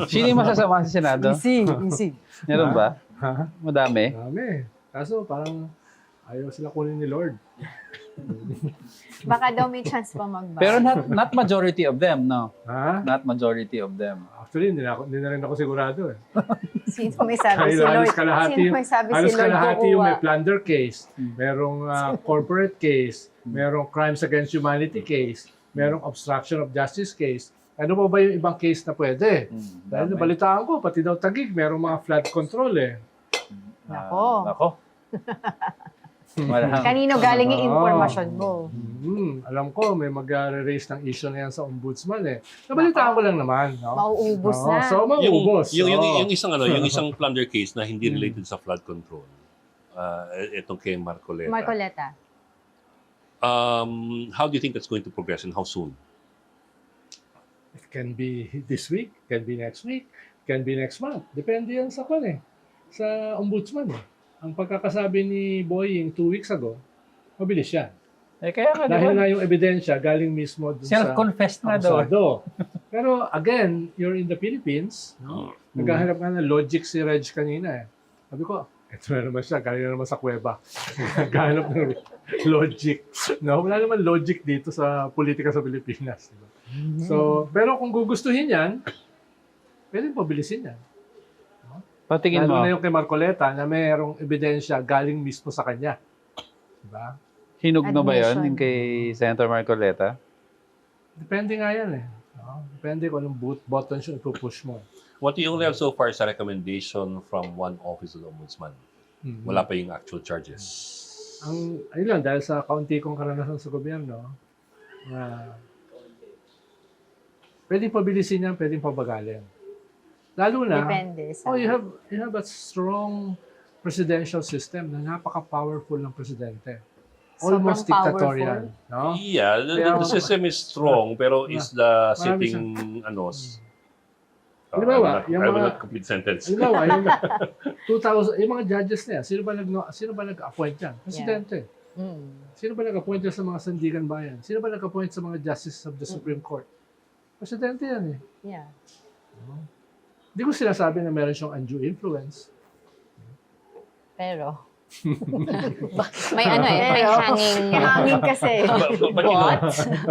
Sino yung masasama sa Senado? Easy, easy. Meron ba? Ha? Madami. Dami. Kaso parang ayaw sila kunin ni Lord. Baka daw may chance pa magbago. Pero not majority of them, no? Ha? Not majority of them. Actually, hindi na rin ako sigurado eh. Sino may sabi si Dahil Lord? halos kalahati, Sino may sabi si halos Lord kalahati yung may kukuha? plunder case, merong corporate case, merong crimes against humanity case, merong obstruction of justice case. Ano pa ba yung ibang case na pwede? Dahil Dami. nabalitaan ko, pati daw Taguig, merong mga flood control eh. Nako. Nako. Marami. Kanino galing yung impormasyon mo? Alam ko, may mag-raise ng issue na yan sa ombudsman eh. Nabalitaan ko lang naman. No? Mauubos Oo, na. So, mauubos. Yung isang plunder case na hindi related sa flood control. Itong kay Marcoleta. Marcoleta. How do you think that's going to progress and how soon? It can be this week, can be next week, can be next month. Depende yan sa sa ombudsman eh. Ang pagkakasabi ni Boying 2 weeks ago, mabilis yan. Eh, kaya nga, Dahil diba? na yung ebidensya galing mismo dun sa Self-confessed na daw. akusado. Pero again, you're in the Philippines. No? Naghahanap nga ng logic si Reg kanina eh. Sabi ko, eto na naman siya, galing na naman sa kuweba. Naghahanap ng logic. No? Wala naman logic dito sa politika sa Pilipinas. Diba? So, pero kung gugustuhin yan, pwedeng pabilisin yan. Patingin mo, Lalo na yung kay Marcoleta na mayroong ebidensya galing mismo sa kanya. Diba? hinog na ba yun Admission. yung kay Senator Marcoleta? Depende nga yan eh. No? Depende kung anong buttons yung ipupush mo. What you only have so far is a recommendation from one office of the ombudsman. Wala pa yung actual charges. Ayun lang, dahil sa kaunti kong karanasan sa gobyerno, pwedeng pabilisin yan, pwedeng pabagalin. Lalo na, Depende sa... you have a strong presidential system na napaka-powerful ng presidente. Almost Sobrang dictatorial. No? Yeah, the system is strong pero is the Marami sitting Halimbawa, I will yung not complete sentence. Halimbawa, yung 2,000, yung mga judges na yan, sino ba nag-appoint yan? Presidente. Sino ba nag-appoint yan sa mga sandigan bayan? Sino ba nag-appoint sa mga justices of the Supreme Court? Presidente yan eh. Yeah. Hindi ko sinasabi na meron siyang undue influence. Pero... may ano eh, may hanging kasi. But you know, What?